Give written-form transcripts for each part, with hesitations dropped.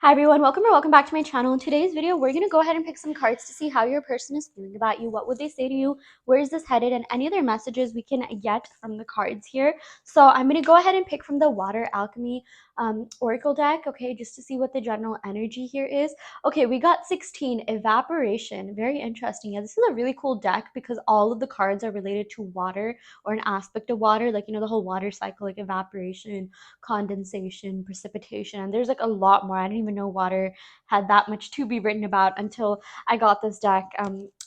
Hi everyone, welcome or welcome back to my channel. In today's video, we're going to go ahead and pick some cards to see how your person is feeling about you. What would they say to you? Where is this headed? And any other messages we can get from the cards here. So I'm going to go ahead and pick from the Water Alchemy Oracle deck, okay, just to see what the general energy here is. Okay, we got 16, Evaporation. Very interesting. Yeah, this is a really cool deck because all of the cards are related to water or an aspect of water, like, the whole water cycle, like evaporation, condensation, precipitation, and there's like a lot more. I didn't even know water had that much to be written about until I got this deck.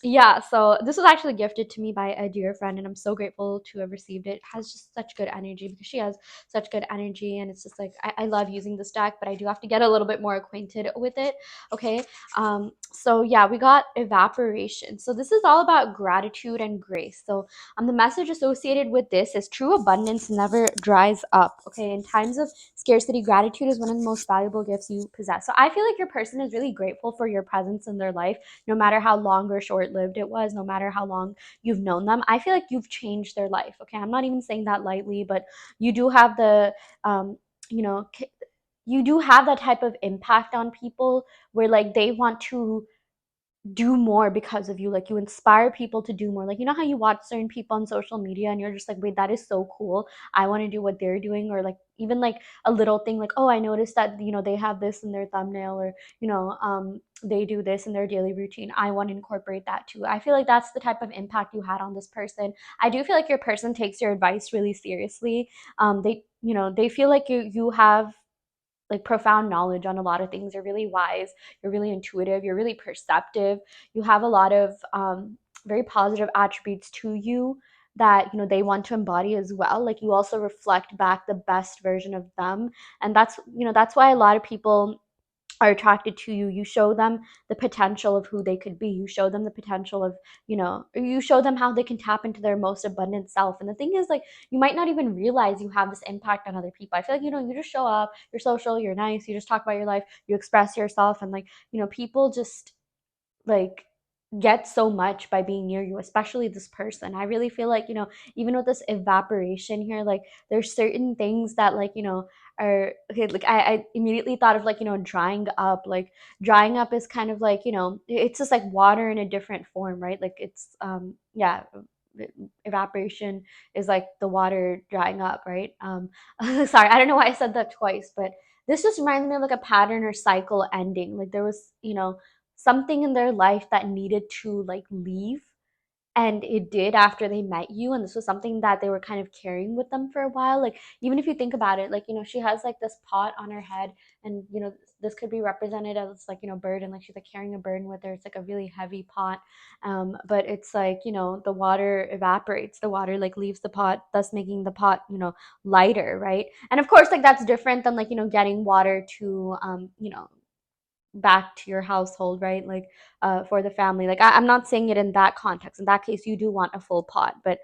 Yeah, so this was actually gifted to me by a dear friend, and I'm so grateful to have received it. It has just such good energy because she has such good energy, and it's just like I love using this deck, but I do have to get a little bit more acquainted with it. Okay, so yeah, we got Evaporation. So this is all about gratitude and grace. So the message associated with this is true abundance never dries up. Okay, in times of scarcity, gratitude is one of the most valuable gifts you possess. So I feel like your person is really grateful for your presence in their life, no matter how long or short lived it was, no matter how long you've known them. I feel like you've changed their life. Okay, I'm not even saying that lightly, but you do have the, you know, you do have that type of impact on people where like they want to do more because of you. Like, you inspire people to do more. Like, you know how you watch certain people on social media and you're just like, wait, that is so cool, I want to do what they're doing. Or like even like a little thing like, oh, I noticed that they have this in their thumbnail, or they do this in their daily routine, I want to incorporate that too. I feel like that's the type of impact you had on this person. I do feel like your person takes your advice really seriously. They feel like you have like profound knowledge on a lot of things. You're really wise, you're really intuitive, you're really perceptive. You have a lot of very positive attributes to you that they want to embody as well. Like, you also reflect back the best version of them, and that's why a lot of people are attracted to you. You show them the potential of who they could be. You show them the potential of, you show them how they can tap into their most abundant self. And the thing is, like, you might not even realize you have this impact on other people. I feel like, you just show up, you're social, you're nice, you just talk about your life, you express yourself, and like, people just like get so much by being near you, especially this person. I really feel like, even with this evaporation here, like there's certain things that like, are okay. Like, I immediately thought of like, drying up. Like, drying up is kind of like, it's just like water in a different form, right? Like, it's yeah, evaporation is like the water drying up, right? Sorry, I don't know why I said that twice, but this just reminds me of like a pattern or cycle ending. Like, there was, something in their life that needed to like leave, and it did after they met you, and this was something that they were kind of carrying with them for a while. Like, even if you think about it, like, she has like this pot on her head, and this could be represented as like, burden. Like, she's like carrying a burden with her. It's like a really heavy pot, but it's like, the water evaporates, the water like leaves the pot, thus making the pot, lighter, right? And of course, like, that's different than like, getting water to back to your household, right? Like, for the family. Like, I'm not saying it in that context. In that case, you do want a full pot, but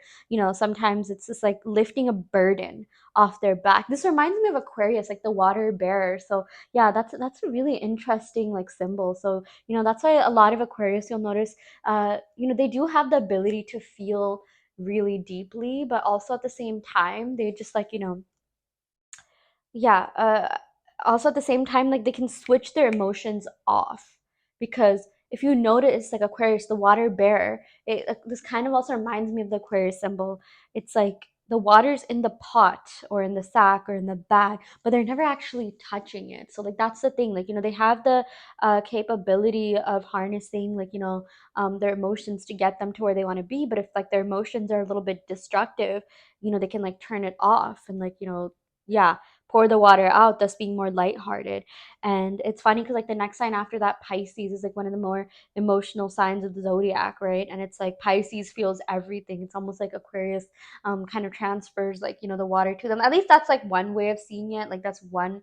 sometimes it's just like lifting a burden off their back. This reminds me of Aquarius, like the water bearer. So yeah, that's a really interesting like symbol. So that's why a lot of Aquarius, you'll notice, they do have the ability to feel really deeply, but also at the same time, they just like yeah, also at the same time, like, they can switch their emotions off. Because if you notice, like Aquarius, the water bearer, this kind of also reminds me of the Aquarius symbol. It's like the water's in the pot or in the sack or in the bag, but they're never actually touching it. So like, that's the thing. Like, they have the capability of harnessing like, their emotions to get them to where they want to be. But if like their emotions are a little bit destructive, they can like turn it off and like, yeah, pour the water out, thus being more lighthearted. And it's funny because like the next sign after that, Pisces, is like one of the more emotional signs of the zodiac, right? And it's like Pisces feels everything. It's almost like Aquarius kind of transfers like, the water to them. At least that's like one way of seeing it. Like, that's one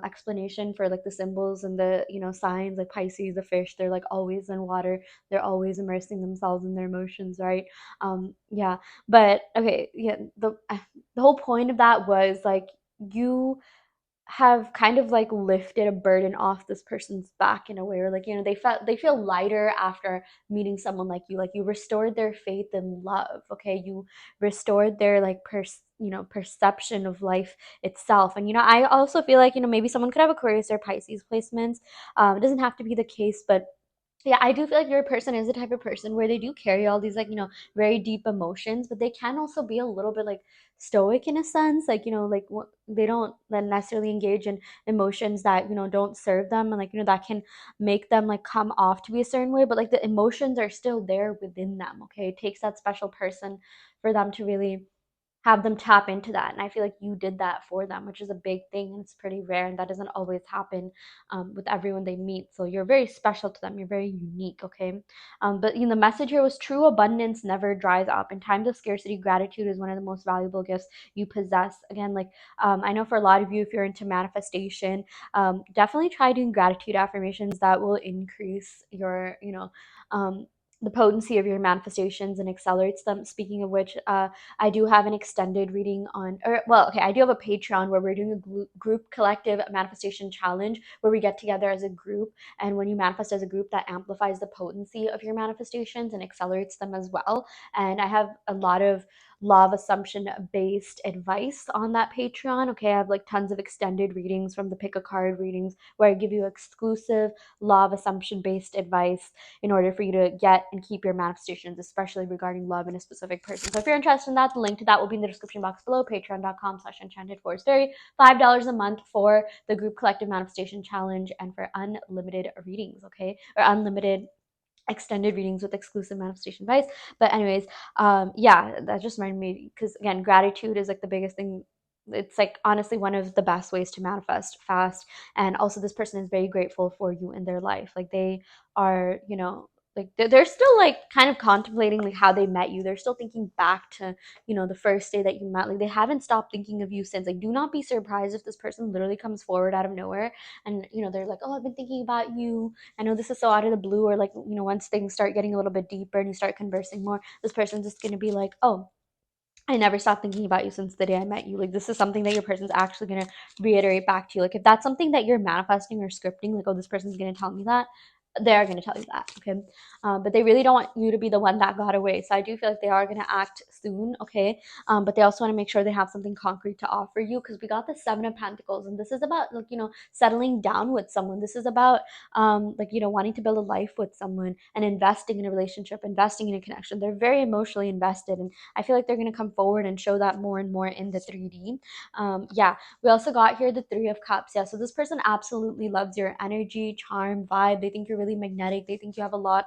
explanation for like the symbols and the signs. Like Pisces, the fish, they're like always in water, they're always immersing themselves in their emotions, right? Yeah, but okay, yeah, the whole point of that was like, you have kind of like lifted a burden off this person's back in a way, or like, you know, they feel lighter after meeting someone like you restored their faith in love. Okay, you restored their like perception of life itself. And you know, I also feel like, you know, maybe someone could have Aquarius or Pisces placements. It doesn't have to be the case, but yeah, I do feel like your person is the type of person where they do carry all these like, you know, very deep emotions, but they can also be a little bit like stoic in a sense. Like, you know, like they don't then necessarily engage in emotions that, you know, don't serve them, and like, you know, that can make them like come off to be a certain way, but like the emotions are still there within them. Okay. It takes that special person for them to really have them tap into that. And I feel like you did that for them, which is a big thing. And it's pretty rare. And that doesn't always happen with everyone they meet. So you're very special to them. You're very unique. Okay. But you know, the message here was true abundance never dries up. In times of scarcity, gratitude is one of the most valuable gifts you possess. Again, like I know for a lot of you, if you're into manifestation, definitely try doing gratitude affirmations that will increase your, you know, the potency of your manifestations and accelerates them. Speaking of which, I do have an extended reading on, or well, okay, I do have a Patreon where we're doing a group collective manifestation challenge where we get together as a group. And when you manifest as a group, that amplifies the potency of your manifestations and accelerates them as well. And I have a lot of law of assumption based advice on that Patreon. Okay, I have like tons of extended readings from the pick a card readings where I give you exclusive law of assumption based advice in order for you to get and keep your manifestations, especially regarding love in a specific person. So if you're interested in that, the link to that will be in the description box below, patreon.com/enchanted for fairy, $5 a month for the group collective manifestation challenge and for unlimited readings, okay? Or unlimited extended readings with exclusive manifestation advice. But anyways, yeah, that just reminded me, because again, gratitude is like the biggest thing. It's like honestly one of the best ways to manifest fast. And also this person is very grateful for you in their life. Like they are, you know, like they're still like kind of contemplating like how they met you. They're still thinking back to, you know, the first day that you met. Like they haven't stopped thinking of you since. Like do not be surprised if this person literally comes forward out of nowhere and, you know, they're like, oh, I've been thinking about you. I know this is so out of the blue, or like, you know, once things start getting a little bit deeper and you start conversing more, this person's just gonna be like, oh, I never stopped thinking about you since the day I met you. Like, this is something that your person's actually gonna reiterate back to you. Like, if that's something that you're manifesting or scripting, like, oh, this person's gonna tell me that, they're gonna tell you that, okay? But they really don't want you to be the one that got away. So I do feel like they are gonna act soon, okay? But they also wanna make sure they have something concrete to offer you, because we got the Seven of Pentacles, and this is about, like, you know, settling down with someone. This is about, like, you know, wanting to build a life with someone and investing in a relationship, investing in a connection. They're very emotionally invested, and I feel like they're going to come forward and show that more and more in the 3D. Yeah, we also got here the Three of Cups. Yeah, so this person absolutely loves your energy, charm, vibe. They think you're really magnetic. They think you have a lot,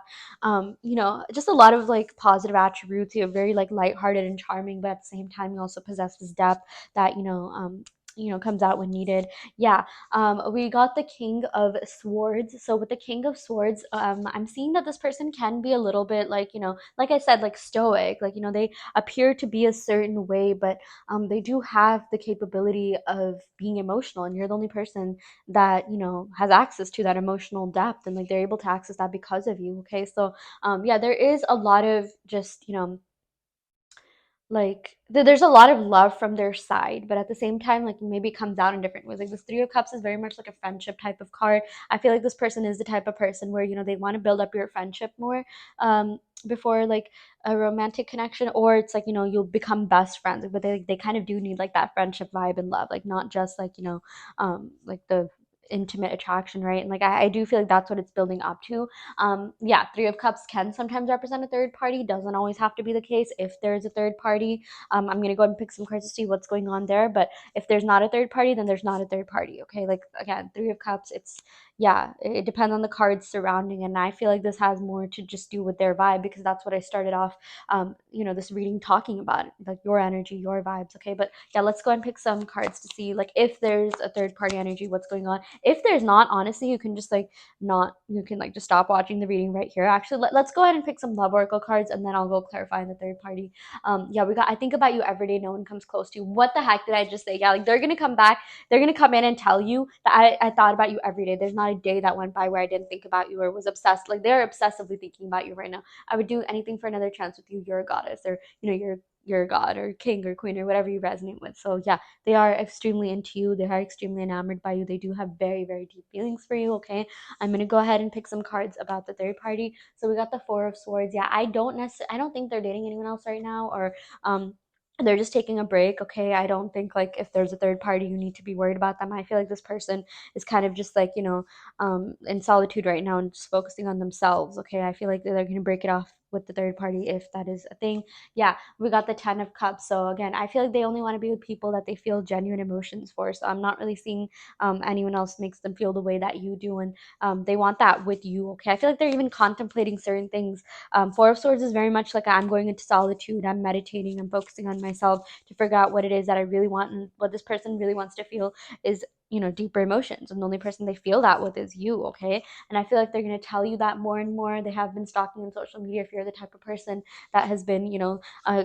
you know, just a lot of like positive attributes. You're very like lighthearted and charming, but at the same time, you also possess this depth that, you know, comes out when needed. Yeah, we got the King of Swords. So with the King of Swords, I'm seeing that this person can be a little bit like, you know, like I said, like stoic. Like, you know, they appear to be a certain way, but they do have the capability of being emotional, and you're the only person that, you know, has access to that emotional depth, and like they're able to access that because of you. Okay, so yeah, there is a lot of just, you know, like there's a lot of love from their side, but at the same time, like maybe it comes out in different ways. Like this Three of Cups is very much like a friendship type of card. I feel like this person is the type of person where, you know, they want to build up your friendship more before like a romantic connection, or it's like, you know, you'll become best friends, but they kind of do need like that friendship vibe and love, like not just like, you know, like the intimate attraction, right? And like I do feel like that's what it's building up to. Yeah, Three of Cups can sometimes represent a third party. Doesn't always have to be the case if there's a third party. I'm gonna go ahead and pick some cards to see what's going on there. But if there's not a third party, then there's not a third party. Okay, like again, Three of Cups. It's yeah, it depends on the cards surrounding, and I feel like this has more to just do with their vibe, because that's what I started off, you know, this reading talking about, like your energy, your vibes. Okay, but yeah, let's go and pick some cards to see like if there's a third party energy, what's going on. If there's not, honestly, you can just like not, you can like just stop watching the reading right here. Actually, let's go ahead and pick some love oracle cards, and then I'll go clarify in the third party. Yeah, we got I think about you every day, no one comes close to you. What the heck did I just say? Yeah, like they're gonna come back, they're gonna come in and tell you that I thought about you every day. There's not a day that went by where I didn't think about you or was obsessed. Like they're obsessively thinking about you right now. I would do anything for another chance with you. You're a goddess, or you know, your god or king or queen or whatever you resonate with. So yeah, they are extremely into you. They are extremely enamored by you. They do have very, very deep feelings for you, okay? I'm going to go ahead and pick some cards about the third party. So we got the Four of Swords. Yeah, I don't think they're dating anyone else right now, or they're just taking a break, okay? I don't think like if there's a third party you need to be worried about them. I feel like this person is kind of just like, in solitude right now and just focusing on themselves, okay? I feel like they're going to break it off with the third party if that is a thing. Yeah, we got the Ten of Cups. So again, I feel like they only want to be with people that they feel genuine emotions for. So I'm not really seeing anyone else makes them feel the way that you do, and they want that with you, okay? I feel like they're even contemplating certain things. Four of Swords is very much like I'm going into solitude, I'm meditating, I'm focusing on myself to figure out what it is that I really want, and what this person really wants to feel is, deeper emotions, and the only person they feel that with is you, okay? And I feel like they're going to tell you that more and more. They have been stalking on social media. If you're the type of person that has been,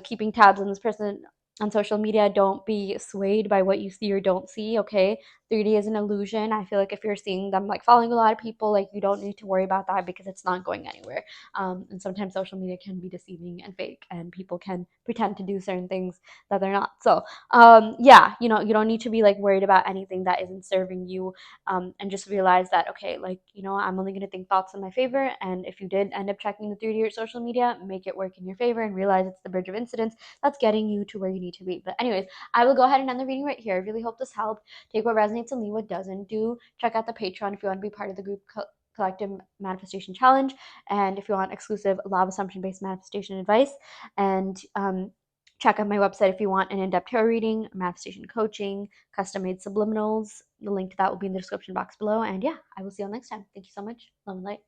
keeping tabs on this person on social media, don't be swayed by what you see or don't see, okay? 3D is an illusion. I feel like if you're seeing them like following a lot of people, like you don't need to worry about that because it's not going anywhere. And sometimes social media can be deceiving and fake, and people can pretend to do certain things that they're not. So yeah, you don't need to be like worried about anything that isn't serving you, and just realize that, okay, like, I'm only going to think thoughts in my favor. And if you did end up checking the 3D or social media, make it work in your favor and realize it's the bridge of incidents that's getting you to where you need to be. But anyways, I will go ahead and end the reading right here. I really hope this helped. Take what resonates and leave what doesn't. Do check out the Patreon if you want to be part of the group collective manifestation challenge, and if you want exclusive law of assumption based manifestation advice. And check out my website if you want an in-depth tarot reading, manifestation coaching, custom made subliminals. The link to that will be in the description box below. And yeah, I will see you all next time. Thank you so much. Love and light.